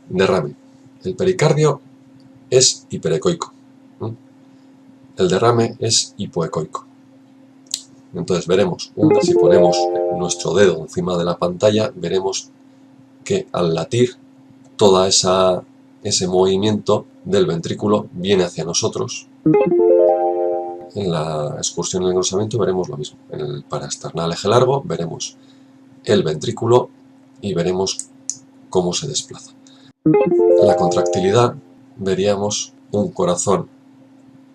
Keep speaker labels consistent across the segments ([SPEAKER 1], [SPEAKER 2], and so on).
[SPEAKER 1] Derrame. El pericardio es hiperecoico. El derrame es hipoecoico. Entonces veremos, si ponemos nuestro dedo encima de la pantalla, veremos que al latir todo ese movimiento del ventrículo viene hacia nosotros. En la excursión del engrosamiento veremos lo mismo. En el paraesternal eje largo veremos el ventrículo y veremos cómo se desplaza. La contractilidad, veríamos un corazón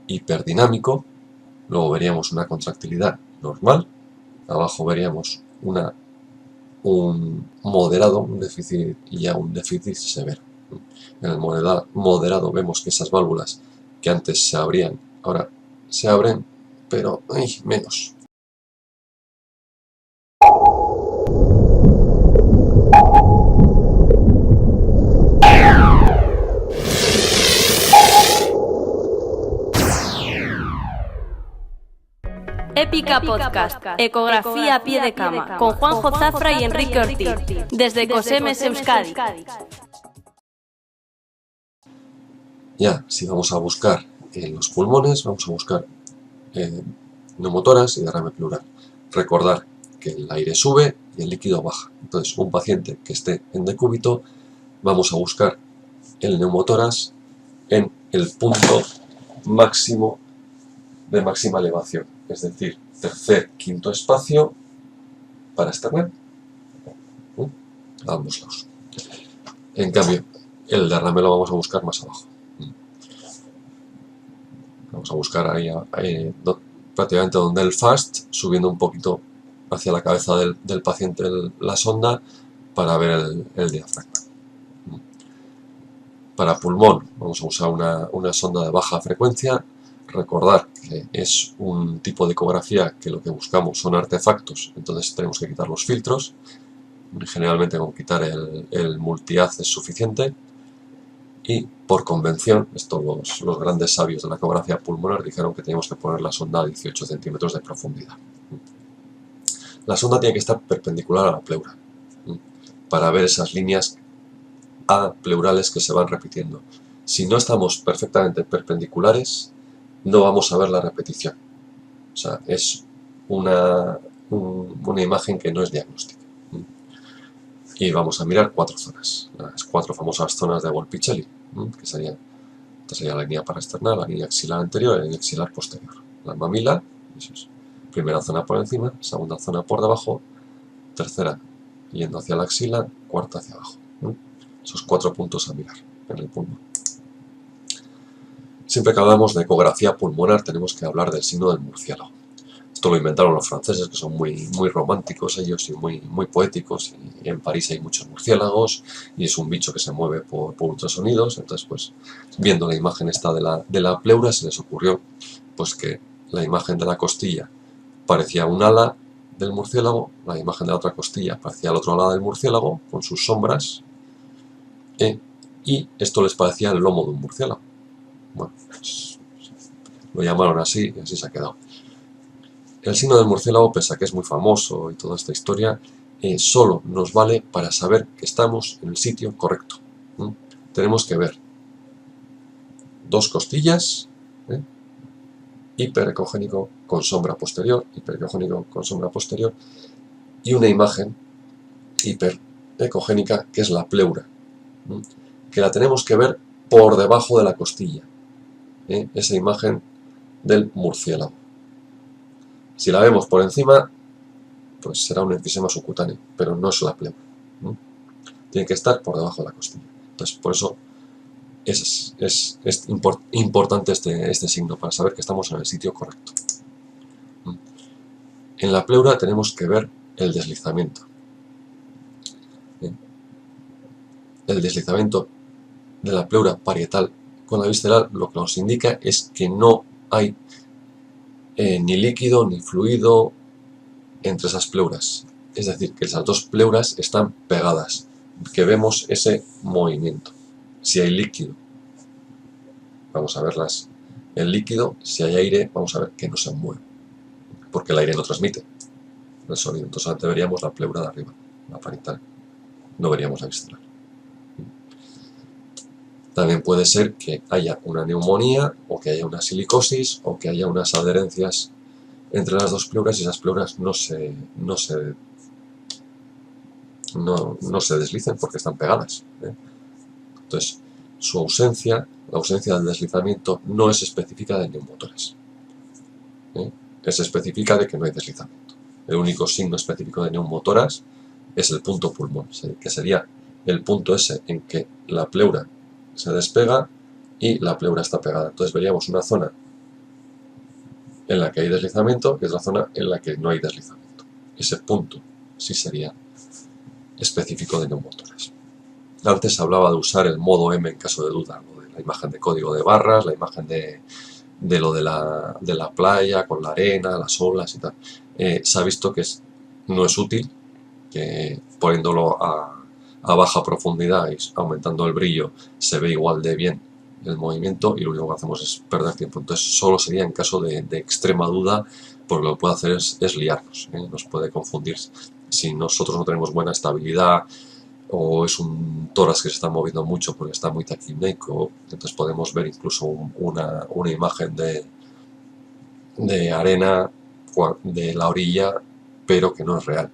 [SPEAKER 1] hiperdinámico, luego veríamos una contractilidad normal, abajo veríamos un moderado, un déficit y ya un déficit severo. En el moderado vemos que esas válvulas que antes se abrían, ahora se abren, pero menos.
[SPEAKER 2] Épica Podcast, Ecografía a pie de cama, con Juanjo Zafra y Enrique Ortiz, desde Cosemes Euskadi.
[SPEAKER 1] Ya, si vamos a buscar en los pulmones, vamos a buscar neumotórax y derrame pleural. Recordar que el aire sube y el líquido baja. Entonces, un paciente que esté en decúbito, vamos a buscar el neumotórax en el punto máximo de máxima elevación, es decir, tercer, quinto espacio paraesternal, a ambos lados. En cambio, el derrame lo vamos a buscar más abajo. Vamos a buscar ahí prácticamente donde el FAST, subiendo un poquito hacia la cabeza del paciente la sonda para ver el diafragma. Para pulmón vamos a usar una sonda de baja frecuencia. Recordar que es un tipo de ecografía que lo que buscamos son artefactos, entonces tenemos que quitar los filtros. Generalmente con quitar el multihaz es suficiente. Y por convención, los grandes sabios de la ecografía pulmonar dijeron que teníamos que poner la sonda a 18 centímetros de profundidad. La sonda tiene que estar perpendicular a la pleura para ver esas líneas pleurales que se van repitiendo. Si no estamos perfectamente perpendiculares, no vamos a ver la repetición. O sea, es una imagen que no es diagnóstica. Y vamos a mirar 4 zonas, las 4 famosas zonas de Volpicelli, que sería la línea paraesternal, la línea axilar anterior y la línea axilar posterior. La mamila, eso es, primera zona por encima, segunda zona por debajo, tercera yendo hacia la axila, cuarta hacia abajo. Esos 4 puntos a mirar en el pulmón. Siempre que hablamos de ecografía pulmonar tenemos que hablar del signo del murciélago. Esto lo inventaron los franceses, que son muy románticos ellos y muy poéticos, y en París hay muchos murciélagos y es un bicho que se mueve por ultrasonidos. Entonces, pues, viendo la imagen esta de la pleura, se les ocurrió pues que la imagen de la costilla parecía un ala del murciélago, la imagen de la otra costilla parecía el otro ala del murciélago con sus sombras, y esto les parecía el lomo de un murciélago. Bueno, pues, lo llamaron así y así se ha quedado. El signo del murciélago, pese a que es muy famoso y toda esta historia, solo nos vale para saber que estamos en el sitio correcto. Tenemos que ver 2 costillas, hiperecogénico con sombra posterior, hiperecogénico con sombra posterior, y una imagen hiperecogénica que es la pleura, que la tenemos que ver por debajo de la costilla, esa imagen del murciélago. Si la vemos por encima, pues será un enfisema subcutáneo, pero no es la pleura. Tiene que estar por debajo de la costilla. Entonces, por eso es importante este signo, para saber que estamos en el sitio correcto. En la pleura tenemos que ver el deslizamiento. El deslizamiento de la pleura parietal con la visceral lo que nos indica es que no hay ni líquido ni fluido entre esas pleuras, es decir, que esas 2 pleuras están pegadas, que vemos ese movimiento. Si hay líquido, vamos a ver el líquido. Si hay aire, vamos a ver que no se mueve, porque el aire no transmite el sonido. Entonces veríamos la pleura de arriba, la parietal, no veríamos la visceral. También puede ser que haya una neumonía, o que haya una silicosis, o que haya unas adherencias entre las dos pleuras y esas pleuras no se deslicen porque están pegadas, ¿eh? Entonces, la ausencia del deslizamiento no es específica de neumotoras, ¿eh? Es específica de que no hay deslizamiento. El único signo específico de neumotoras es el punto pulmón, que sería el punto ese en que la pleura se despega y la pleura está pegada. Entonces veríamos una zona en la que hay deslizamiento y otra zona en la que no hay deslizamiento. Ese punto sí sería específico de neumotoras. Antes se hablaba de usar el modo M en caso de duda, lo de la imagen de código de barras, la imagen de lo de la playa con la arena, las olas y tal. Se ha visto que no es útil, que poniéndolo a baja profundidad y aumentando el brillo se ve igual de bien el movimiento y lo único que hacemos es perder tiempo. Entonces solo sería en caso de extrema duda, porque lo que puede hacer es liarnos, ¿eh? Nos puede confundir. Si nosotros no tenemos buena estabilidad o es un tórax que se está moviendo mucho porque está muy taquipneico, entonces podemos ver incluso una imagen de arena de la orilla, pero que no es real.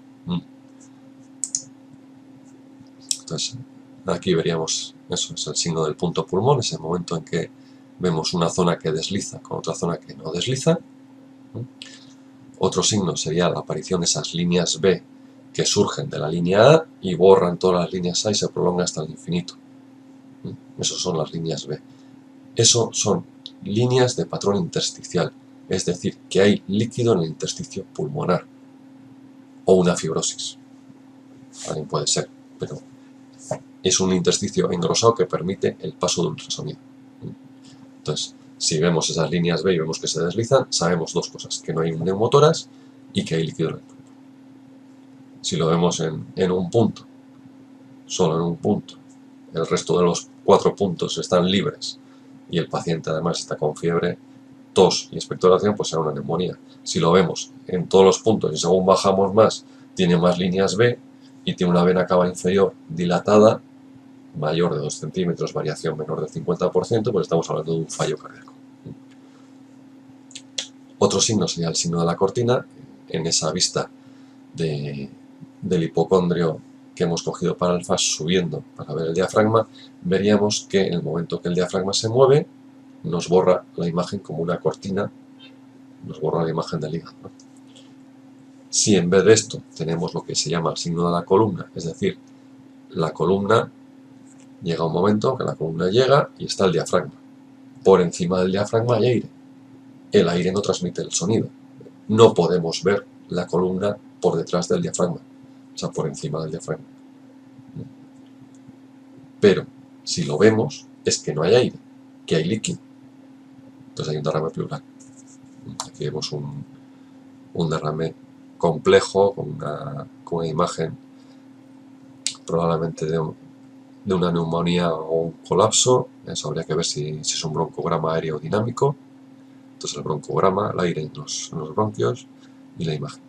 [SPEAKER 1] Entonces, aquí veríamos, eso es el signo del punto pulmón, es el momento en que vemos una zona que desliza con otra zona que no desliza. Otro signo sería la aparición de esas líneas B que surgen de la línea A y borran todas las líneas A y se prolonga hasta el infinito. Esas son las líneas B. Eso son líneas de patrón intersticial, es decir, que hay líquido en el intersticio pulmonar o una fibrosis. También puede ser, pero es un intersticio engrosado que permite el paso de ultrasonido. Entonces, si vemos esas líneas B y vemos que se deslizan, sabemos dos cosas, que no hay un neumotoras y que hay líquido en el pulmón. Si lo vemos en un punto, solo en un punto, el resto de los 4 puntos están libres y el paciente además está con fiebre, tos y expectoración, pues será una neumonía. Si lo vemos en todos los puntos y según bajamos más, tiene más líneas B y tiene una vena cava inferior dilatada, mayor de 2 centímetros, variación menor del 50%, pues estamos hablando de un fallo cardíaco. Otro signo sería el signo de la cortina. En esa vista del hipocondrio que hemos cogido para el FAS subiendo para ver el diafragma, veríamos que en el momento que el diafragma se mueve, nos borra la imagen como una cortina, nos borra la imagen del hígado, ¿no? Si en vez de esto tenemos lo que se llama el signo de la columna, es decir, la columna llega un momento que la columna llega y está el diafragma. Por encima del diafragma hay aire. El aire no transmite el sonido. No podemos ver la columna por detrás del diafragma, o sea, por encima del diafragma. Pero si lo vemos, es que no hay aire, que hay líquido. Entonces hay un derrame pleural. Aquí vemos un derrame complejo con una imagen probablemente de una neumonía o un colapso. Eso habría que ver si es un broncograma aerodinámico. Entonces el broncograma, el aire en los bronquios y la imagen.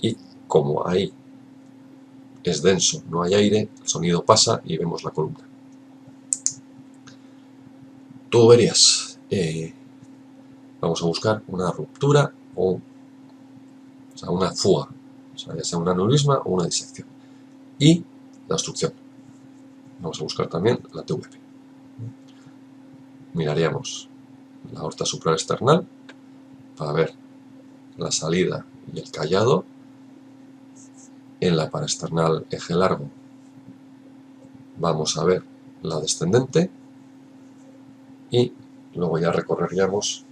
[SPEAKER 1] Y como ahí es denso, no hay aire, el sonido pasa y vemos la columna. Tuberías. Vamos a buscar una ruptura o sea, una fuga, o sea, ya sea un aneurisma o una disección. Y la obstrucción. Vamos a buscar también la TVP. Miraríamos la aorta supraesternal para ver la salida y el callado. En la paraesternal eje largo vamos a ver la descendente y luego ya recorreríamos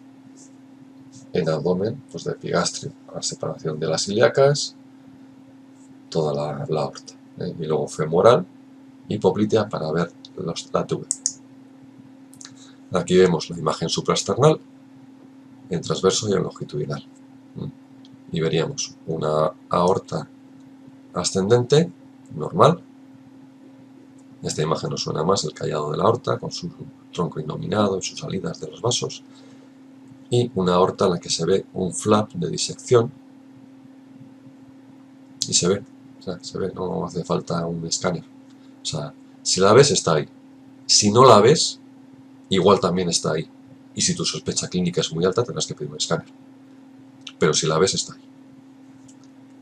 [SPEAKER 1] en abdomen, pues de epigastrio a la separación de las ilíacas, toda la aorta, y luego femoral y poplitea para ver la TVP. Aquí vemos la imagen supraesternal en transverso y en longitudinal. Y veríamos una aorta ascendente, normal. Esta imagen nos suena más el callado de la aorta, con su tronco innominado y sus salidas de los vasos. Y una aorta en la que se ve un flap de disección. Y se ve, no hace falta un escáner. O sea, si la ves, está ahí. Si no la ves, igual también está ahí. Y si tu sospecha clínica es muy alta, tendrás que pedir un escáner. Pero si la ves, está ahí.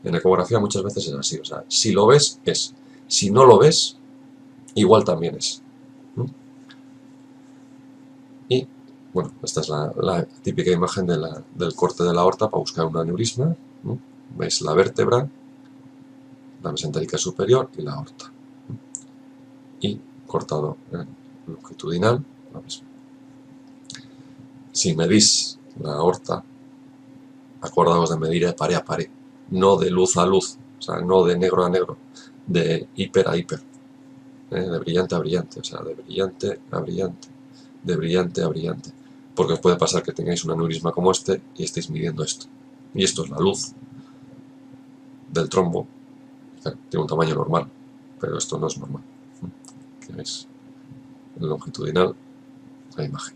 [SPEAKER 1] En ecografía muchas veces es así, o sea, si lo ves, es. Si no lo ves, igual también es. Y, bueno, esta es la típica imagen del corte de la aorta para buscar un aneurisma. Veis la vértebra, la mesentérica superior y la aorta. Y cortado longitudinal, lo mismo. Si medís la aorta, acordaos de medir de pared a pared, no de luz a luz, o sea, no de negro a negro, de hiper a hiper, de brillante a brillante, o sea, de brillante a brillante, de brillante a brillante, porque os puede pasar que tengáis un aneurisma como este y estéis midiendo esto, y esto es la luz del trombo, claro, tiene un tamaño normal, pero esto no es normal, que veis, el longitudinal, la imagen.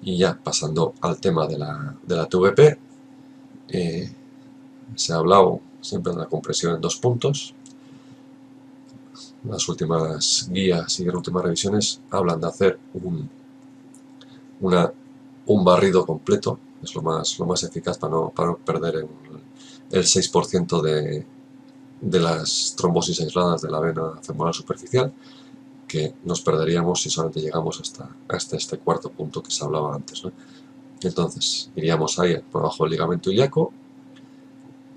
[SPEAKER 1] Y ya pasando al tema de la TVP, se ha hablado siempre de la compresión en 2 puntos. Las últimas guías y las últimas revisiones hablan de hacer un barrido completo, es lo más eficaz para no perder el 6% de las trombosis aisladas de la vena femoral superficial, que nos perderíamos si solamente llegamos hasta este cuarto punto que se hablaba antes, ¿no? Entonces iríamos ahí por abajo del ligamento ilíaco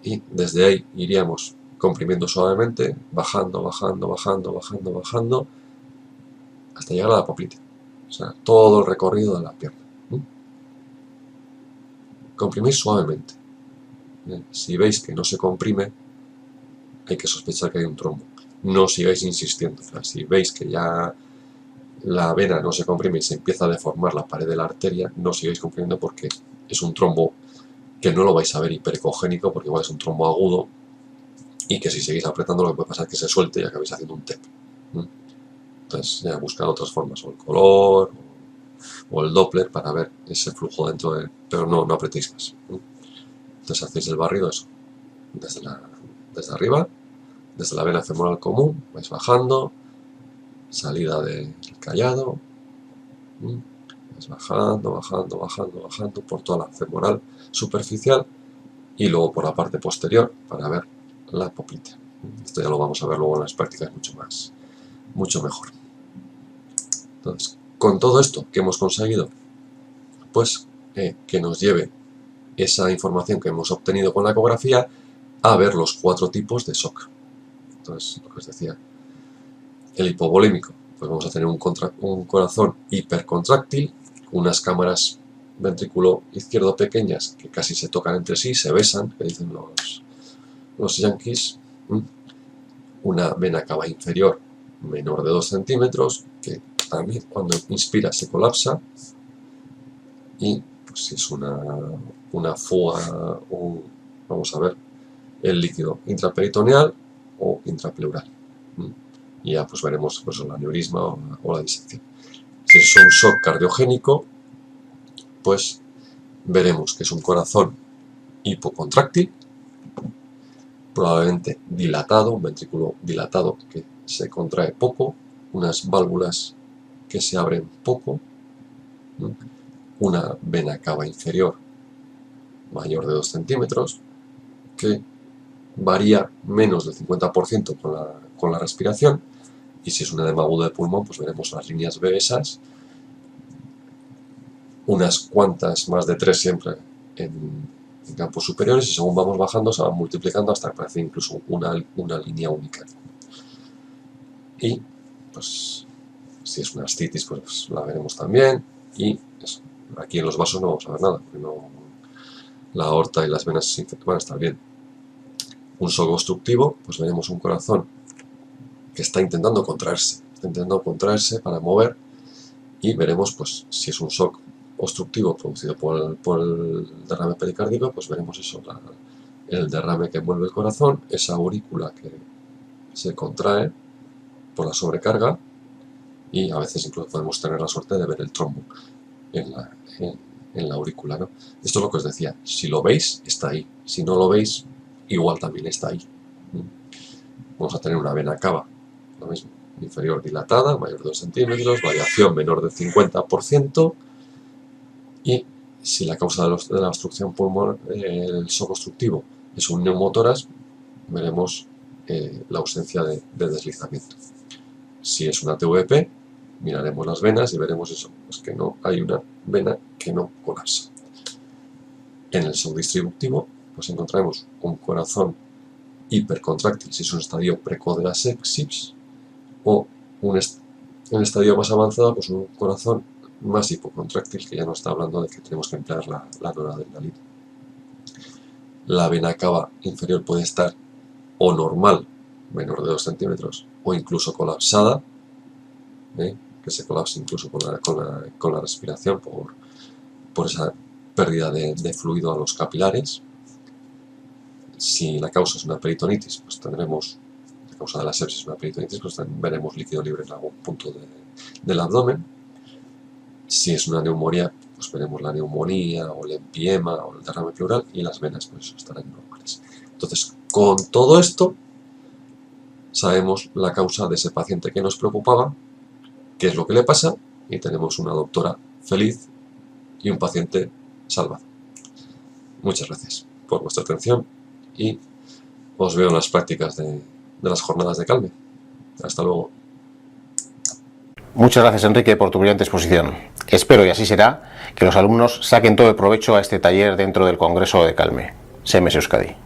[SPEAKER 1] y desde ahí iríamos comprimiendo suavemente, bajando, bajando, bajando, bajando, bajando, hasta llegar a la poplite. O sea, todo el recorrido de la pierna. Comprimir suavemente. Si veis que no se comprime, hay que sospechar que hay un trombo. No sigáis insistiendo. O sea, si veis que ya la vena no se comprime y se empieza a deformar la pared de la arteria, no sigáis comprimiendo porque es un trombo que no lo vais a ver hiperecogénico, porque igual es un trombo agudo y que si seguís apretando lo que puede pasar es que se suelte y acabéis haciendo un TEP. Entonces ya buscar otras formas, o el color o el Doppler para ver ese flujo dentro pero no apretéis más. Entonces hacéis el barrido eso, desde arriba, desde la vena femoral común, vais bajando, salida del callado, vais bajando, bajando, bajando, bajando por toda la femoral superficial y luego por la parte posterior para ver la poplite. Esto ya lo vamos a ver luego en las prácticas mucho mejor. Entonces, con todo esto que hemos conseguido, pues que nos lleve esa información que hemos obtenido con la ecografía a ver los 4 tipos de shock. Entonces, lo que os decía, el hipovolémico, pues vamos a tener un corazón hipercontráctil, unas cámaras ventrículo izquierdo pequeñas que casi se tocan entre sí, se besan, que dicen los yankees, una vena cava inferior menor de 2 centímetros, que también cuando inspira se colapsa, y pues, si es una fuga, vamos a ver, el líquido intraperitoneal o intrapleural. Y ya pues veremos pues, el aneurisma o la disección. Si es un shock cardiogénico, pues veremos que es un corazón hipocontráctil, probablemente dilatado, un ventrículo dilatado que se contrae poco, unas válvulas que se abren poco, una vena cava inferior mayor de 2 centímetros, que varía menos del 50% con la respiración, y si es un edema agudo de pulmón, pues veremos las líneas vevesas, unas cuantas, más de 3 siempre, en campos superiores, y según vamos bajando se van multiplicando hasta que parece incluso una línea única. Y pues si es una ascitis, pues la veremos también, y eso. Aquí en los vasos no vamos a ver nada, porque la aorta y las venas van a estar bien. Un shock obstructivo, pues veremos un corazón que está intentando contraerse para mover, y veremos pues si es un shock obstructivo producido por el derrame pericárdico, pues veremos eso, el derrame que envuelve el corazón, esa aurícula que se contrae por la sobrecarga, y a veces incluso podemos tener la suerte de ver el trombo en la aurícula, ¿no? Esto es lo que os decía, si lo veis, está ahí, si no lo veis, igual también está ahí. Vamos a tener una vena cava, lo mismo, inferior dilatada, mayor de 2 centímetros, variación menor del 50%, y si la causa de la obstrucción pulmonar, el shock obstructivo, es un neumotórax, veremos la ausencia de deslizamiento. Si es una TVP, miraremos las venas y veremos eso, pues que no hay una vena que no colapsa. En el shock distributivo, pues encontraremos un corazón hipercontráctil si es un estadio precoz de la sepsis, o en estadio más avanzado, pues un corazón más hipocontráctil, que ya nos está hablando de que tenemos que emplear la noradrenalina. La vena cava inferior puede estar o normal, menor de 2 centímetros, o incluso colapsada, que se colapse incluso con la respiración por esa pérdida de fluido a los capilares. Si la causa es una peritonitis, pues tendremos, la causa de la sepsis es una peritonitis, pues veremos líquido libre en algún punto del abdomen. Si es una neumonía, pues veremos la neumonía o el empiema o el derrame pleural, y las venas pues estarán normales. Entonces, con todo esto, sabemos la causa de ese paciente que nos preocupaba, qué es lo que le pasa, y tenemos una doctora feliz y un paciente salvado. Muchas gracias por vuestra atención y os veo en las prácticas de las jornadas de Calme. Hasta luego.
[SPEAKER 3] Muchas gracias, Enrique, por tu brillante exposición. Espero, y así será, que los alumnos saquen todo el provecho a este taller dentro del Congreso de Calme. CMS Euskadi.